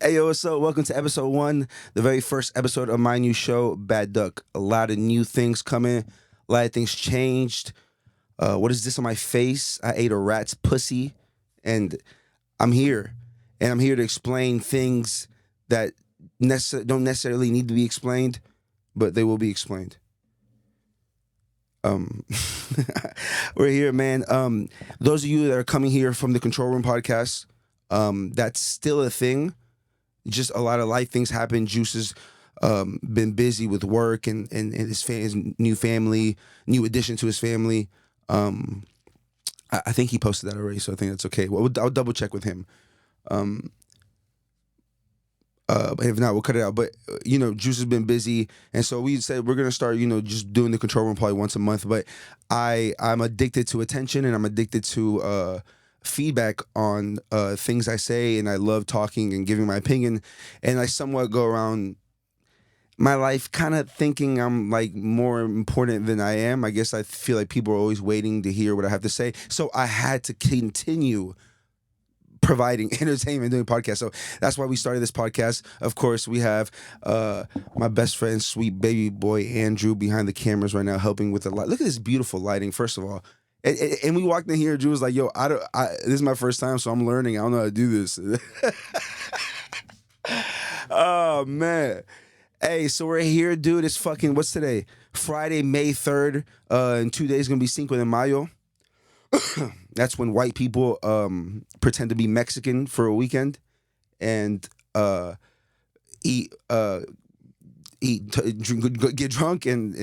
Hey, yo, what's up? Welcome to episode one, the very first episode of my new show, Bad Duck. A lot of new things coming, a lot of things changed. What is this on my face? I ate a rat's pussy, and I'm here. And I'm here to explain things that don't necessarily need to be explained, but they will be explained. Um, we're here, man. Those of you that are coming here from the Control Room podcast, that's still a thing. Just a lot of life things happen. Juice has been busy with work and his new family, new addition to his family. I think he posted that already, so I think that's okay. Well, I'll double check with him. But if not, we'll cut it out. But Juice has been busy, and so we said we're gonna start, just doing the Control Room probably once a month. But I'm addicted to attention, and I'm addicted to feedback on things I say, and I love talking and giving my opinion, and I somewhat go around my life kind of thinking I'm like more important than I am. I guess I feel like people are always waiting to hear what I have to say, so I had to continue providing entertainment doing podcasts. So that's why we started this podcast. Of course, we have my best friend, sweet baby boy Andrew, behind the cameras right now, helping with the light. Look at this beautiful lighting, first of all. And we walked in here. Drew was like, "Yo, this is my first time, so I'm learning. I don't know how to do this." Oh man, hey, so we're here, dude. It's fucking what's today? Friday, May 3rd. In 2 days, gonna be Cinco de Mayo. That's when white people pretend to be Mexican for a weekend and eat, get drunk and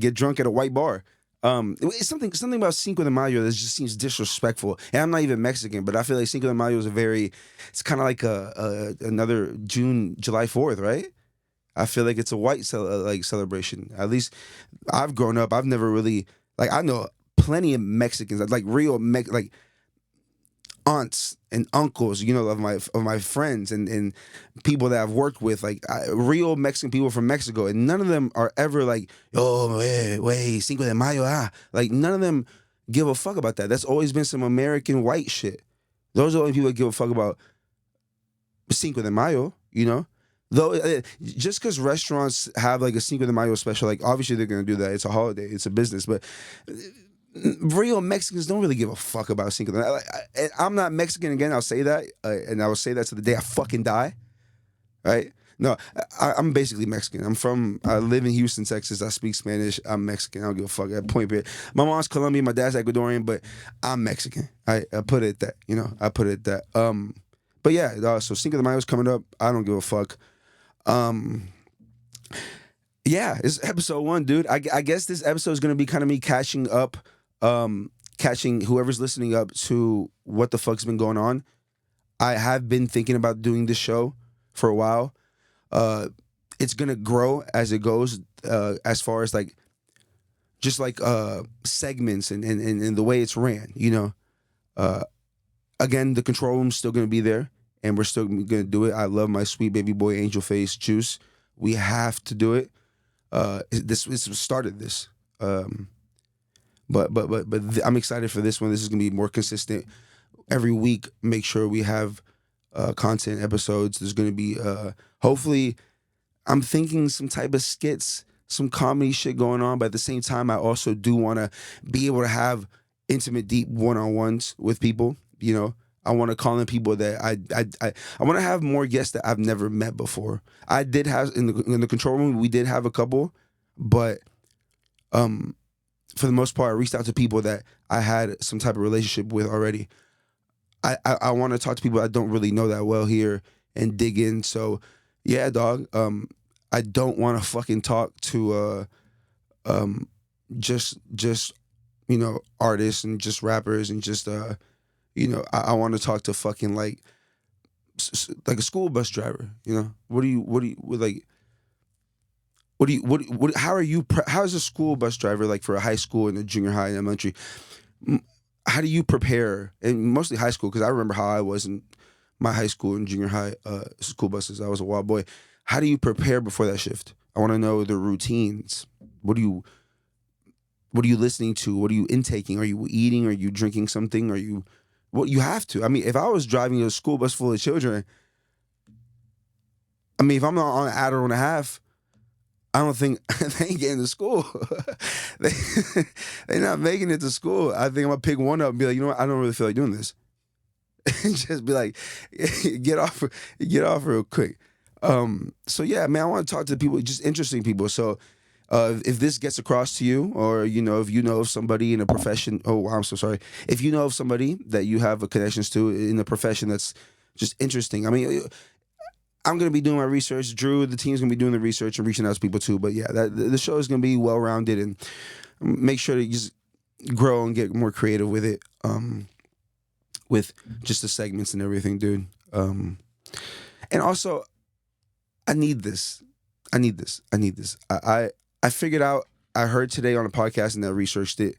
get drunk at a white bar. It's something about Cinco de Mayo that just seems disrespectful. And I'm not even Mexican, but I feel like Cinco de Mayo is it's kind of like another July 4th, right? I feel like it's a white celebration. At least I've grown up. I've never really I know plenty of Mexicans, like real like aunts and uncles, of my friends and people that I've worked with, real Mexican people from Mexico, and none of them are ever like, "Oh, wait, Cinco de Mayo, ah." Like none of them give a fuck about that. That's always been some American white shit. Those are the only people that give a fuck about Cinco de Mayo, Though just because restaurants have like a Cinco de Mayo special, like obviously they're gonna do that. It's a holiday, it's a business, but real Mexicans don't really give a fuck about Cinco de Mayo. I'm not Mexican again. I'll say that, and I will say that to the day I fucking die. Right? No, I'm basically Mexican. I live in Houston, Texas. I speak Spanish. I'm Mexican. I don't give a fuck. At point period. My mom's Colombian. My dad's Ecuadorian, but I'm Mexican. I put it at that. I put it at that. But yeah. So Cinco de Mayo is coming up. I don't give a fuck. Yeah, it's episode one, dude. I guess this episode is gonna be kind of me catching up. Catching whoever's listening up to what the fuck's been going on. I have been thinking about doing this show for a while. It's gonna grow as it goes, as far as segments and the way it's ran. Again, the Control Room's still gonna be there, and we're still gonna do it. I love my sweet baby boy Angel Face Juice. We have to do it. This started this. But I'm excited for this one. This is gonna be more consistent every week. Make sure we have content episodes. There's gonna be hopefully, I'm thinking some type of skits, some comedy shit going on. But at the same time, I also do want to be able to have intimate, deep one-on-ones with people. I want to call in people that I want to have more guests that I've never met before. I did have in the Control Room. We did have a couple, but for the most part, I reached out to people that I had some type of relationship with already. I want to talk to people I don't really know that well here and dig in. So, yeah, dog. I don't want to fucking talk to just artists and just rappers and just I want to talk to fucking like a school bus driver. How is a school bus driver like for a high school and a junior high and elementary? How do you prepare? And mostly high school, because I remember how I was in my high school and junior high school buses. I was a wild boy. How do you prepare before that shift? I want to know the routines. What are you listening to? What are you intaking? Are you eating? Are you drinking something? Well, you have to. I mean, if I was driving a school bus full of children, I mean, if I'm not on an hour and a half, I don't think they ain't getting to school. they they not making it to school. I think I'm gonna pick one up and be like, you know what? I don't really feel like doing this. And just be like, get off, get off real quick. So yeah, man, I want to talk to people, just interesting people. So if this gets across to you, or if you know of somebody in a profession, oh, wow, I'm so sorry. If you know of somebody that you have a connections to in a profession that's just interesting. I mean, I'm gonna be doing my research. Drew, the team's gonna be doing the research and reaching out to people too. But yeah, the show is gonna be well rounded, and make sure to just grow and get more creative with it. With just the segments and everything, dude. And also, I need this. I need this. I need this. I figured out. I heard today on a podcast and I researched it.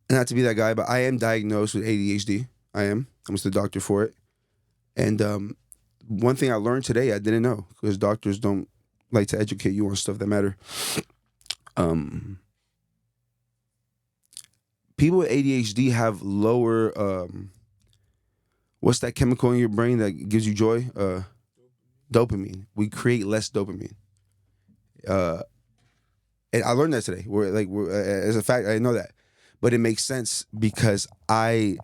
Not to be that guy, but I am diagnosed with ADHD. I am. I went to the doctor for it. And one thing I learned today I didn't know, because doctors don't like to educate you on stuff that matter. People with ADHD have lower. What's that chemical in your brain that gives you joy? Dopamine. We create less dopamine. And I learned that today. As a fact, I didn't know that, but it makes sense because I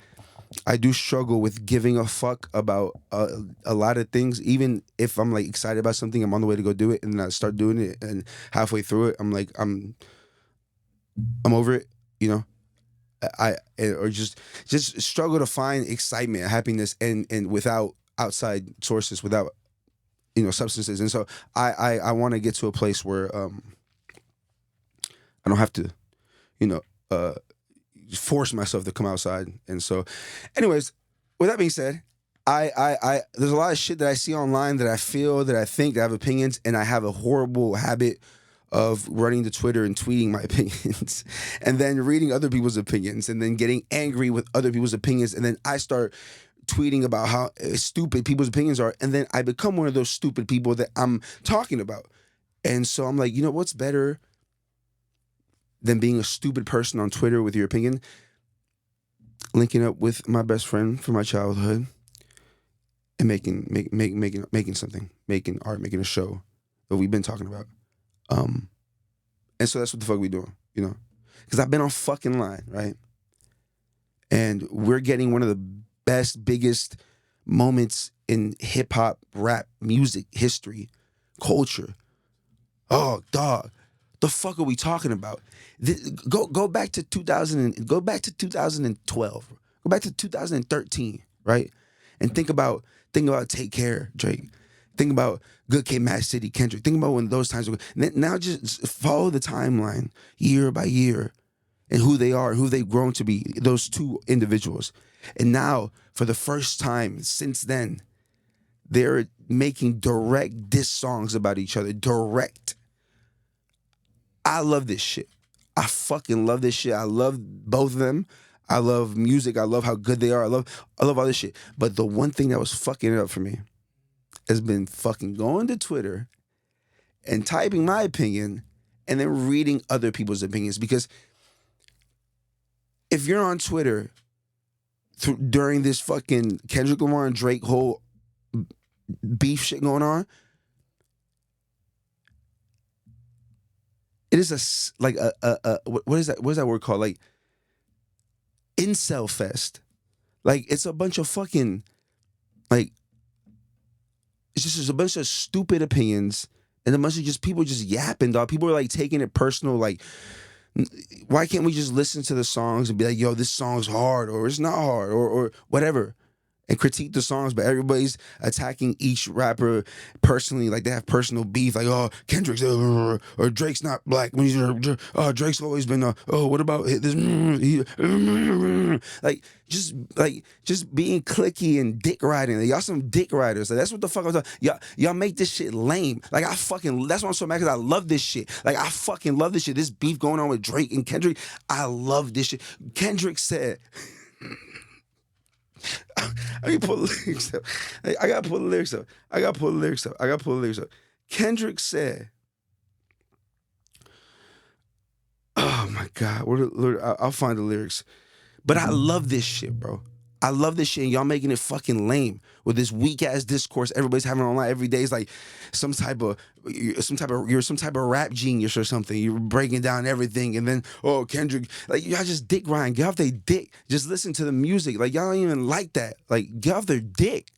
do struggle with giving a fuck about a lot of things. Even if I'm like excited about something, I'm on the way to go do it, and then I start doing it, and halfway through it, I'm like, I'm over it, or just struggle to find excitement, happiness, and without outside sources, without substances. And so I want to get to a place where I don't have to force myself to come outside. And so, anyways, with that being said, I there's a lot of shit that I see online that I feel, that I think, that I have opinions, and I have a horrible habit of running to Twitter and tweeting my opinions and then reading other people's opinions and then getting angry with other people's opinions, and then I start tweeting about how stupid people's opinions are, and then I become one of those stupid people that I'm talking about. And so I'm like, what's better than being a stupid person on Twitter with your opinion? Linking up with my best friend from my childhood and making something, making art, making a show that we've been talking about. And so that's what the fuck we doing, because I've been on fucking line, right? And we're getting one of the best, biggest moments in hip hop, rap, music, history, culture. Oh, dog. The fuck are we talking about? Go back to 2000. Go back to 2012. Go back to 2013, right? And think about Take Care, Drake. Think about Good Kid, Mad City, Kendrick. Think about when those times were. Now just follow the timeline year by year and who they are and who they've grown to be, those two individuals. And now, for the first time since then, they're making direct diss songs about each other. Direct. I love this shit. I fucking love this shit. I love both of them. I love music. I love how good they are. I love all this shit. But the one thing that was fucking it up for me has been fucking going to Twitter and typing my opinion and then reading other people's opinions. Because if you're on Twitter during this fucking Kendrick Lamar and Drake whole beef shit going on, it is what is that? What is that word called? Like incel fest. Like it's a bunch of fucking it's just a bunch of stupid opinions and a bunch of just people just yapping, dog. People are like taking it personal. Like, why can't we just listen to the songs and be like, yo, this song's hard or it's not hard or whatever, and critique the songs? But everybody's attacking each rapper personally, like they have personal beef. Like, oh, Kendrick's or Drake's not black. Drake's always been what about this? Just being clicky and dick riding. Like, y'all some dick riders. Like, that's what the fuck I'm talking. Y'all make this shit lame. Like that's why I'm so mad, because I love this shit. Like I fucking love this shit. This beef going on with Drake and Kendrick. I love this shit. Kendrick said. I can pull the lyrics up. I gotta pull the lyrics up. Kendrick said, "Oh my God, I'll find the lyrics." But I love this shit, bro. I love this shit, and y'all making it fucking lame with this weak ass discourse everybody's having online every day. It's like some type of you're some type of rap genius or something. You're breaking down everything, and then Kendrick, like y'all just dick riding. Get off their dick. Just listen to the music. Like y'all don't even like that. Like get off their dick.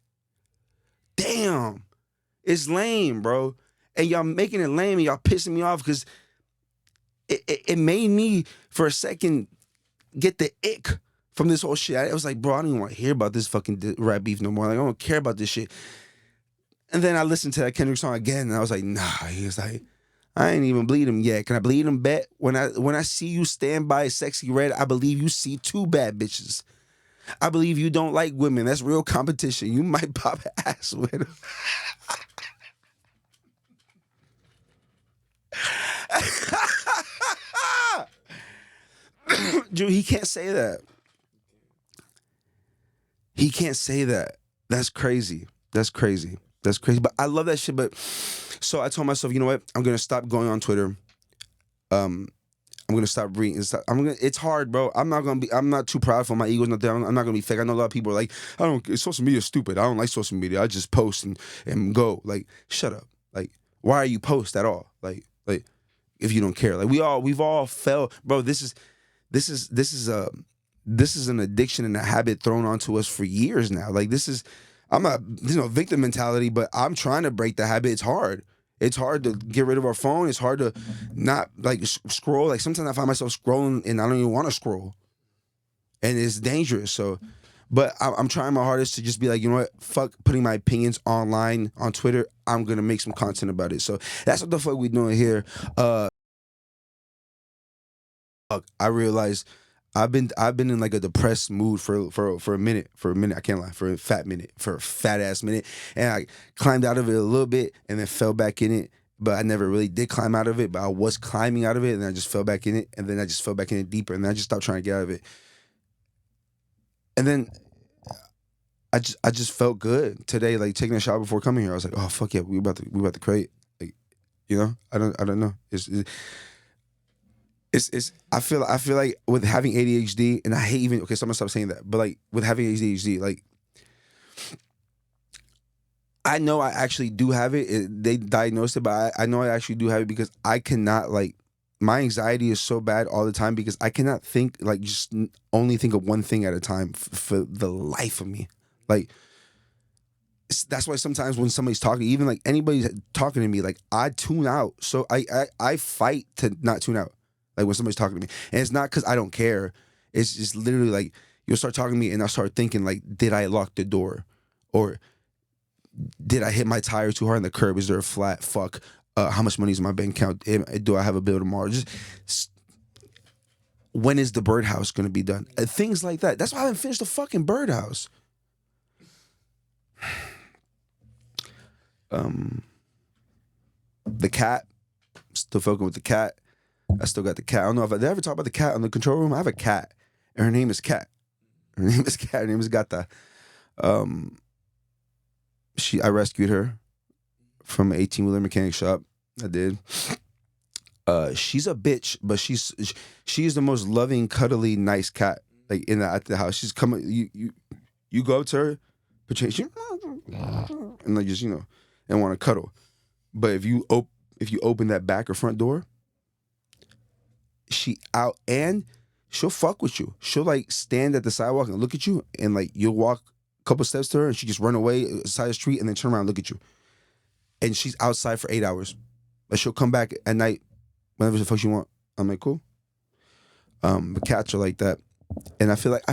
Damn, it's lame, bro. And y'all making it lame, and y'all pissing me off because it made me for a second get the ick from this whole shit. I was like, bro, I don't even want to hear about this fucking rap beef no more. Like, I don't care about this shit. And then I listened to that Kendrick song again, and I was like, nah. He was like, I ain't even bleed him yet. Can I bleed him? Bet when I see you stand by Sexy Red, I believe you see two bad bitches. I believe you don't like women. That's real competition. You might pop ass with him. Dude, he can't say that. He can't say that. That's crazy. That's crazy. That's crazy. But I love that shit. But so I told myself, you know what? I'm gonna stop going on Twitter. I'm gonna stop reading. It's hard, bro. I'm not too proudful. My ego's not there. I'm not gonna be fake. I know a lot of people are like, social media is stupid. I don't like social media. I just post and go. Like, shut up. Like, why are you post at all? Like if you don't care. Like we've all fell, bro. This is an addiction and a habit thrown onto us for years now. Like I'm a victim mentality, but I'm trying to break the habit. It's hard. It's hard to get rid of our phone. It's hard to not like scroll. Like sometimes I find myself scrolling and I don't even want to scroll, and it's dangerous. So, but I'm trying my hardest to just be like, you know what? Fuck putting my opinions online on Twitter. I'm gonna make some content about it. So that's what the fuck we doing here. I realized I've been in like a depressed mood for a minute. I can't lie, for a fat ass minute, and I climbed out of it a little bit and then fell back in it. But I never really did climb out of it. But I was climbing out of it, and I just fell back in it, and then I just fell back in it deeper, and then I just stopped trying to get out of it. And then I just felt good today, like taking a shower before coming here. I was like, oh fuck yeah, we about to create, like, you know. I don't know. It's I feel like with having ADHD, and I hate even so I'm gonna stop saying that, but like with having ADHD, like I know I actually do have it. They diagnosed it, but I know I actually do have it because I cannot, like, my anxiety is so bad all the time because I cannot think, like, just only think of one thing at a time for the life of me. Like, that's why sometimes when somebody's talking, even like anybody's talking to me, like I tune out. So I fight to not tune out. Like when somebody's talking to me, and it's not because I don't care. It's just literally like you'll start talking to me, and I'll start thinking like, did I lock the door, or did I hit my tire too hard on the curb? Is there a flat? Fuck. How much money is in my bank account? Do I have a bill tomorrow? Just when is the birdhouse going to be done? Things like that. That's why I haven't finished the fucking birdhouse. The cat. Still fucking with the cat. I still got the cat. I don't know if I ever talk about the cat on the control room. I have a cat, and her name is Cat. Her name is Cat. Her name is Gata. I rescued her from an 18-wheeler mechanic shop. I did. She's a bitch, but she's the most loving, cuddly, nice cat. Like at the house, she's coming. You go up to her, but she and like just and want to cuddle. But if you open that back or front door, she out and she'll fuck with you. She'll like stand at the sidewalk and look at you, and like you'll walk a couple steps to her, and she just run away side the street and then turn around and look at you. And she's outside for 8 hours, but she'll come back at night whenever the fuck she want. I'm like, cool. But cats are like that, and I feel like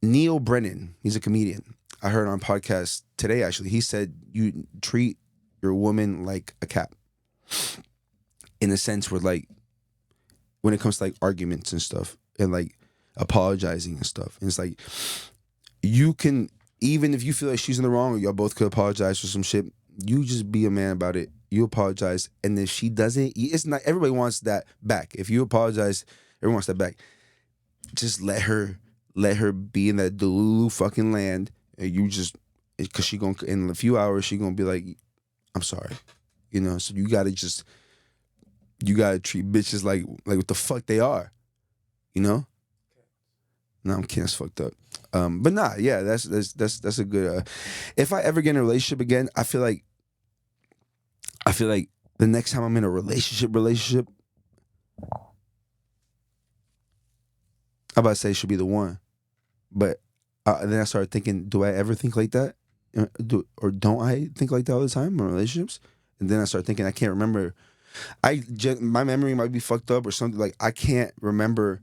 Neil Brennan, he's a comedian. I heard on a podcast today, actually. He said you treat your woman like a cat. In a sense where, like, when it comes to, like, arguments and stuff, and, like, apologizing and stuff. And it's like, you can, even if you feel like she's in the wrong, or y'all both could apologize for some shit, you just be a man about it. You apologize. And if she doesn't, it's not, everybody wants that back. If you apologize, everyone wants that back. Just let her be in that Delulu fucking land. And you just, because she gonna, in a few hours, she gonna be like, I'm sorry. So you gotta treat bitches like what the fuck they are. No, I'm kidding. It's fucked up. But nah, yeah, that's a good. If I ever get in a relationship again, I feel like the next time I'm in a relationship, I'm about to say it should be the one. But then I started thinking, do I ever think like that? Or don't I think like that all the time in relationships? And then I started thinking, I can't remember. My memory might be fucked up or something. Like I can't remember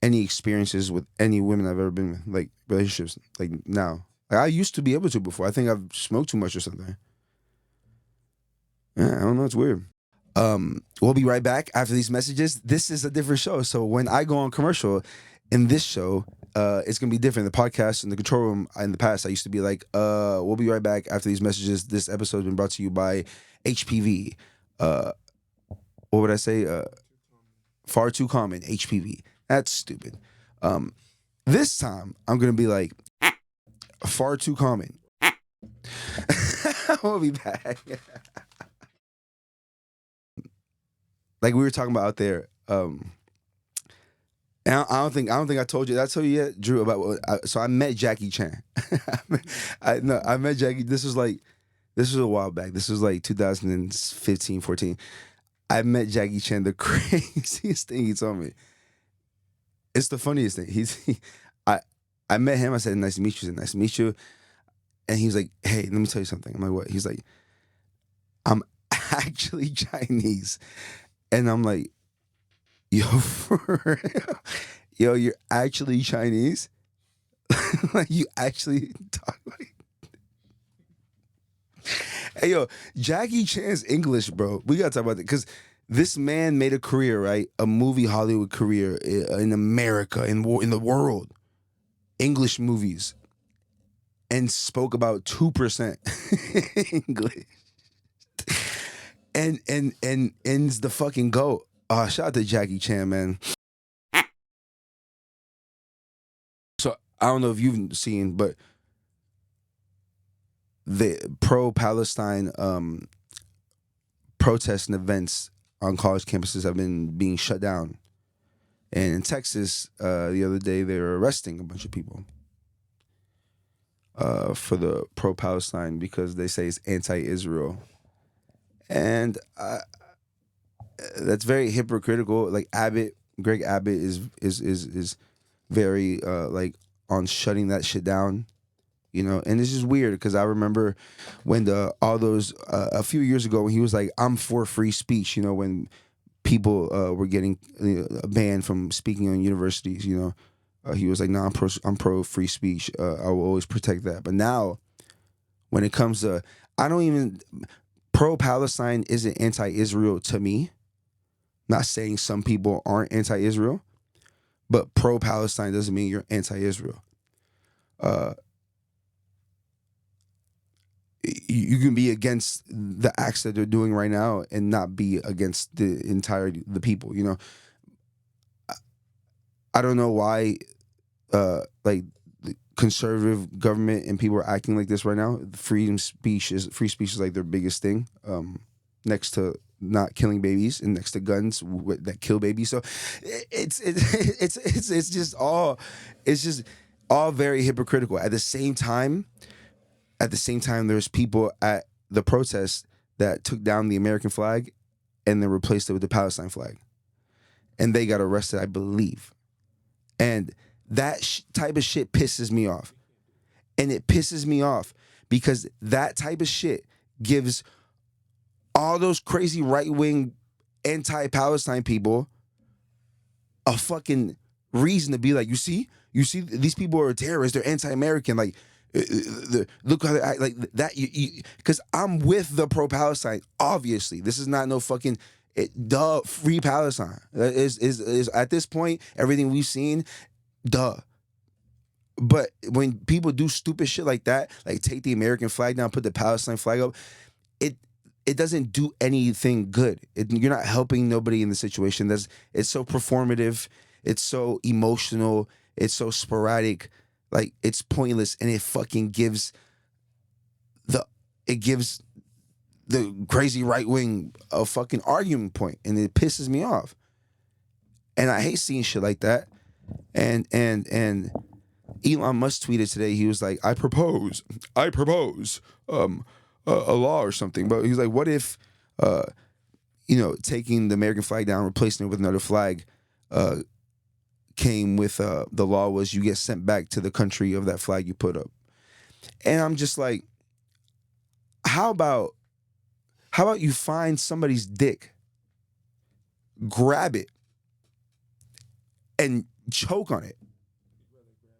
any experiences with any women I've ever been with, like relationships, like now. Like I used to be able to before. I think I've smoked too much or something. Yeah, I don't know. It's weird. We'll be right back after these messages. This is a different show. So when I go on commercial in this show, it's gonna be different. The podcast in the control room in the past, I used to be like, we'll be right back after these messages. This episode has been brought to you by HPV. What would I say? Far too common, HPV. That's stupid. This time I'm gonna be like, far too common. We'll be back. Like we were talking about out there. And I don't think I told you. Did I tell you yet, Drew? About so I met Jackie Chan. I met Jackie. This was a while back. This was like 2015, 14. I met Jackie Chan. The craziest thing he told me. It's the funniest thing. I I met him. I said, "Nice to meet you." He said, "Nice to meet you." And he was like, "Hey, let me tell you something." I'm like, "What?" He's like, "I'm actually Chinese," and I'm like, "Yo, for real? Yo, you're actually Chinese? Like you actually talk like?" Hey, yo, Jackie Chan's English, bro. We gotta talk about that because this man made a career, right? A movie Hollywood career in America, in the world, English movies, and spoke about 2% English, and's the fucking goat. Shout out to Jackie Chan, man. So I don't know if you've seen, but the pro-Palestine protests and events on college campuses have been being shut down. And in Texas, the other day, they were arresting a bunch of people for the pro-Palestine because they say it's anti-Israel. And that's very hypocritical. Like Greg Abbott is very like on shutting that shit down. You know, and this is weird because I remember when all those a few years ago when he was like, "I'm for free speech." You know, when people were getting banned from speaking on universities. You know, he was like, "No, I'm pro free speech. I will always protect that." But now, when it comes to, I don't even pro Palestine isn't anti Israel to me. Not saying some people aren't anti Israel, but pro Palestine doesn't mean you're anti Israel. Uh, you can be against the acts that they're doing right now and not be against the people. You know, I don't know why like the conservative government and people are acting like this right now. Free speech is like their biggest thing, next to not killing babies and next to guns that kill babies. So it's just all very hypocritical. At the same time, there's people at the protest that took down the American flag and then replaced it with the Palestine flag, and they got arrested, I believe. And that type of shit pisses me off. And it pisses me off because that type of shit gives all those crazy right-wing anti-Palestine people a fucking reason to be like, you see, these people are terrorists. They're anti-American. Like, look how they act like that. Because I'm with the pro-Palestine. Obviously, this is not no fucking duh. Free Palestine is at this point everything we've seen. Duh. But when people do stupid shit like that, like take the American flag down, put the Palestine flag up, it it doesn't do anything good. You're not helping nobody in the situation. It's so performative. It's so emotional. It's so sporadic. Like it's pointless, and it fucking gives the crazy right wing a fucking argument point, and it pisses me off. And I hate seeing shit like that. And Elon Musk tweeted today. He was like, I propose, a law or something. But he's like, what if, uh, taking the American flag down, replacing it with another flag, uh, came with the law was you get sent back to the country of that flag you put up. And I'm just like, how about you find somebody's dick, grab it, and choke on it,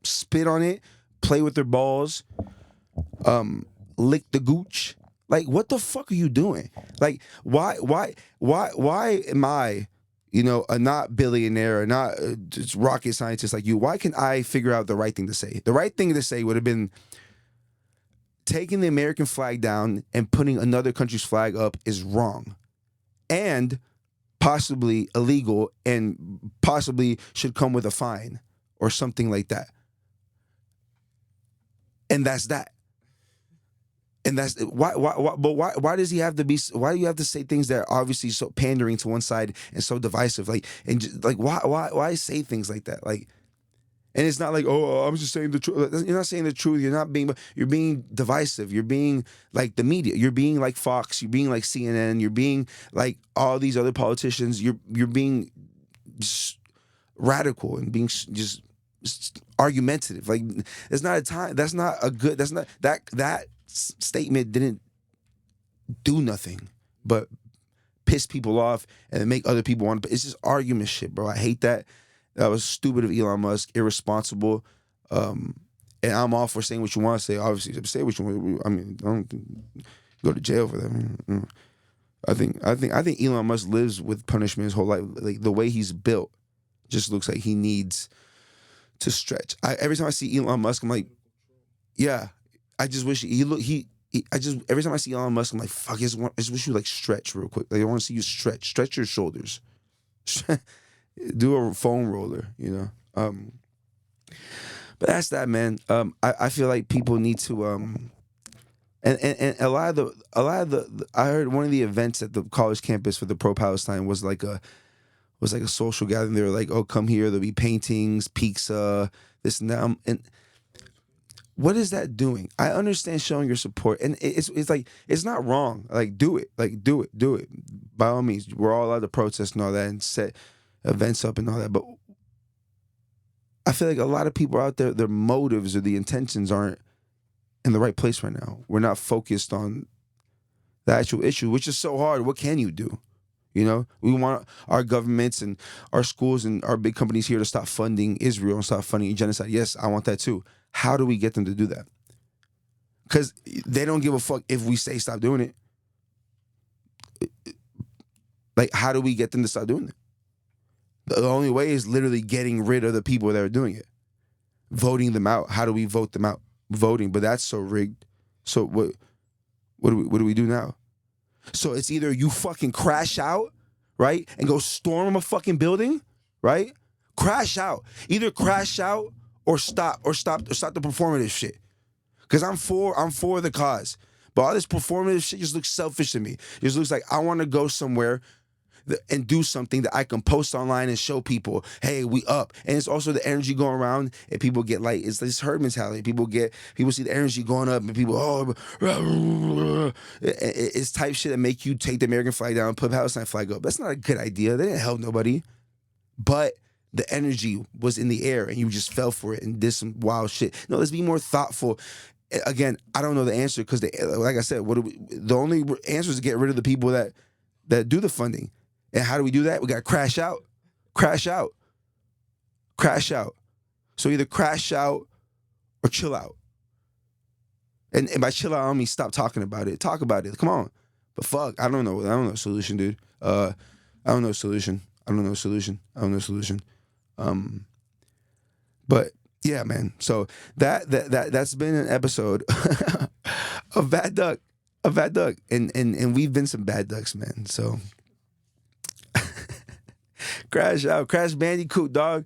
spit on it, play with their balls, lick the gooch. Like, what the fuck are you doing? Like, why am I, a not billionaire, or not just rocket scientist like you? Why can I figure out the right thing to say? The right thing to say would have been taking the American flag down and putting another country's flag up is wrong, and possibly illegal, and possibly should come with a fine or something like that. And that's that. And that's why does he have to be? Why do you have to say things that are obviously so pandering to one side and so divisive? Like, and just, like, why say things like that? Like, and it's not like, oh, I'm just saying the truth. You're not saying the truth. You're being divisive. You're being like the media. You're being like Fox. You're being like CNN. You're being like all these other politicians. You're being just radical and being just argumentative. Like, it's not a time. That's not a good. That's not that statement didn't do nothing but piss people off and make other people want. It's just argument shit, bro. I hate that. That was stupid of Elon Musk, irresponsible. And I'm all for saying what you want to say. Obviously, say what you want. I mean, I don't think, go to jail for that. I think Elon Musk lives with punishment his whole life. Like, the way he's built just looks like he needs to stretch. Every time I see Elon Musk, I'm like, yeah. I just wish every time I see Elon Musk, I'm like, fuck, I just wish you like stretch real quick. Like, I want to see you stretch your shoulders. Do a foam roller, But that's that, man. I feel like people need to and a lot of the I heard one of the events at the college campus for the pro Palestine was like a social gathering. They were like, oh, come here, there'll be paintings, pizza, this and that. And what is that doing? I understand showing your support, and it's like, it's not wrong. Like, do it. Like, do it. By all means, we're all allowed to protest and all that and set events up and all that. But I feel like a lot of people out there, their motives or the intentions aren't in the right place right now. We're not focused on the actual issue, which is so hard. What can you do? We want our governments and our schools and our big companies here to stop funding Israel and stop funding genocide. Yes, I want that too. How do we get them to do that? Because they don't give a fuck if we say stop doing it. Like, how do we get them to stop doing it? The only way is literally getting rid of the people that are doing it. Voting them out. How do we vote them out? Voting, but that's so rigged. So what do we do now? So it's either you fucking crash out, right? And go storm a fucking building, right? Crash out. Either crash out or stop the performative shit. Because I'm for the cause. But all this performative shit just looks selfish to me. It just looks like I want to go somewhere and do something that I can post online and show people, hey, we up. And it's also the energy going around and people get like, it's this herd mentality. People see the energy going up and people, it's type shit that make you take the American flag down and put the Palestine flag up. That's not a good idea. They didn't help nobody. But the energy was in the air and you just fell for it and did some wild shit. No, let's be more thoughtful. Again, I don't know the answer because, like I said, the only answer is to get rid of the people that do the funding. And how do we do that? We got to crash out. So either crash out or chill out. And by chill out, I don't mean stop talking about it. Talk about it. Come on. But fuck, I don't know a solution, dude. I don't know a solution. But yeah, man. So that's been an episode of Bad Duck. And we've been some bad ducks, man. So Crash Bandicoot, dog.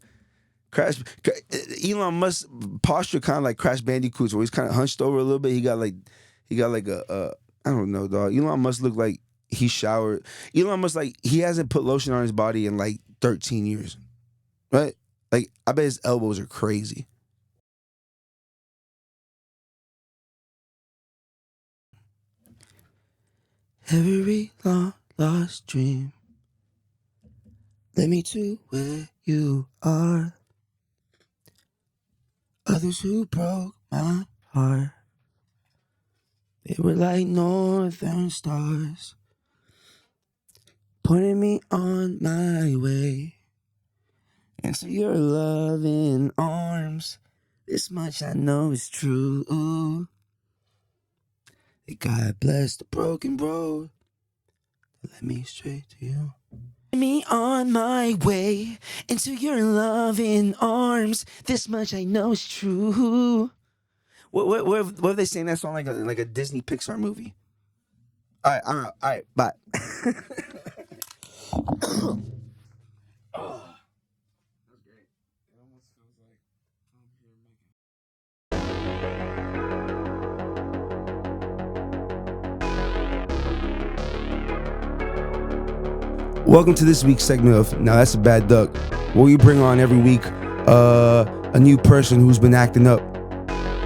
Elon Musk posture kind of like Crash Bandicoot's, where he's kind of hunched over a little bit. He got like a I don't know, dog. Elon Musk looked like he showered. Elon Musk, like, he hasn't put lotion on his body in like 13 years, right? Like, I bet his elbows are crazy. Every long lost dream led me to where you are. Others who broke my heart, they were like northern stars, pointing me on my way into your loving arms. This much I know is true. That God bless the broken road that led me straight to you. Me on my way into your loving arms. This much I know is true. What if they saying that song like a Disney Pixar movie? All right, bye. Welcome to this week's segment of Now That's a Bad Duck, where we bring on every week a new person who's been acting up,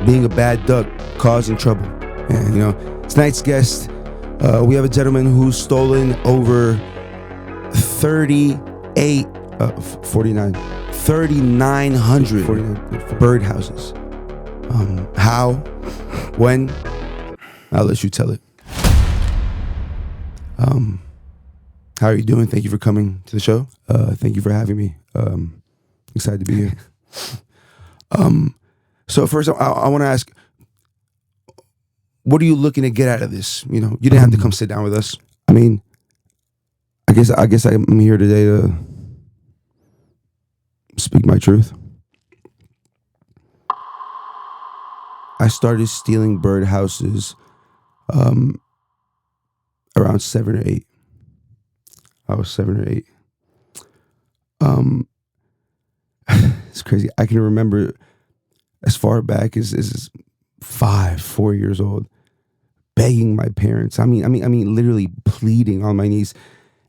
being a bad duck, causing trouble. And tonight's guest, we have a gentleman who's stolen over 3,900 birdhouses. How? When? I'll let you tell it. How are you doing? Thank you for coming to the show. Thank you for having me. Excited to be here. So first, I want to ask, what are you looking to get out of this? You didn't have to come sit down with us. I mean, I guess I'm here today to speak my truth. I started stealing birdhouses around 7 or 8. I was 7 or 8. It's crazy. I can remember as far back as 4 years old, begging my parents. I mean, literally pleading on my knees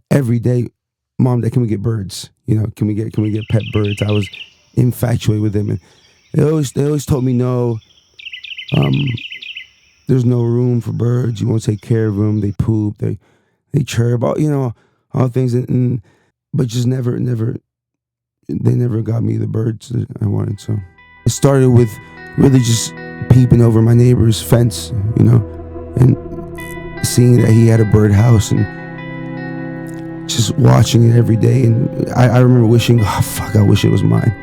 every day. Mom, Dad, can we get birds? Can we get pet birds? I was infatuated with them, and they always told me no. There's no room for birds. You won't take care of them. They poop. They chirp. All things, but just never. They never got me the birds that I wanted. So it started with really just peeping over my neighbor's fence, and seeing that he had a birdhouse and just watching it every day. And I remember wishing, oh fuck, I wish it was mine.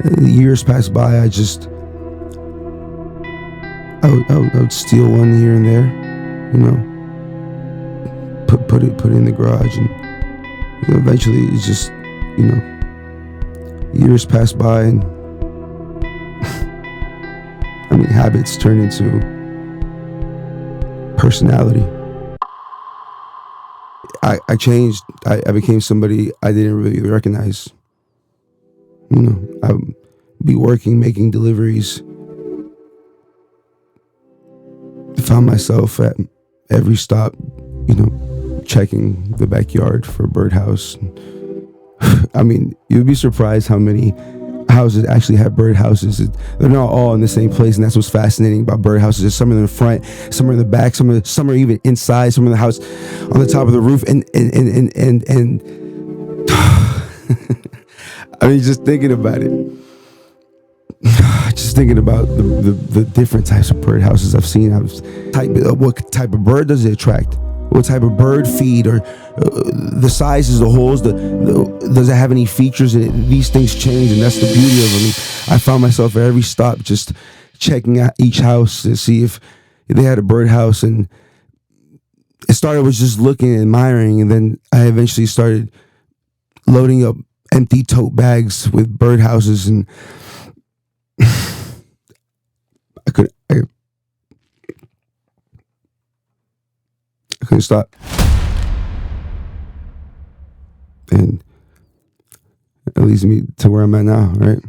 The years passed by. I would steal one here and there, put it in the garage, and eventually it's just years pass by, and habits turn into personality. I changed. I became somebody I didn't really recognize. I'd be working, making deliveries. I found myself at every stop, checking the backyard for a birdhouse. You'd be surprised how many houses actually have birdhouses. They're not all in the same place, and that's what's fascinating about birdhouses. There's some in the front, some are in the back, some are even inside, some in the house on the top of the roof, and just thinking about it. Just thinking about the different types of birdhouses I've seen. What type of bird does it attract? What type of bird feed, or the sizes, the holes, does it have any features in it? These things change, and that's the beauty of them. I found myself at every stop just checking out each house to see if they had a birdhouse, and it started with just looking and admiring, and then I eventually started loading up empty tote bags with birdhouses, and I couldn't stop. And it leads me to where I'm at now, right?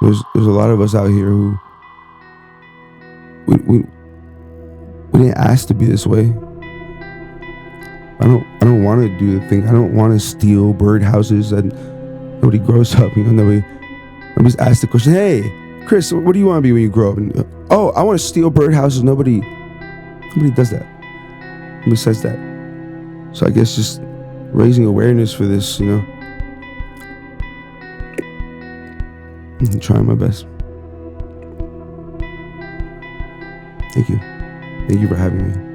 There's a lot of us out here who we didn't ask to be this way. I don't want to do the thing. I don't want to steal birdhouses. Nobody grows up, nobody's asked the question, hey, Chris, what do you want to be when you grow up? And, oh, I want to steal birdhouses. Nobody does that. Nobody says that. So I guess just raising awareness for this, I'm trying my best. Thank you for having me.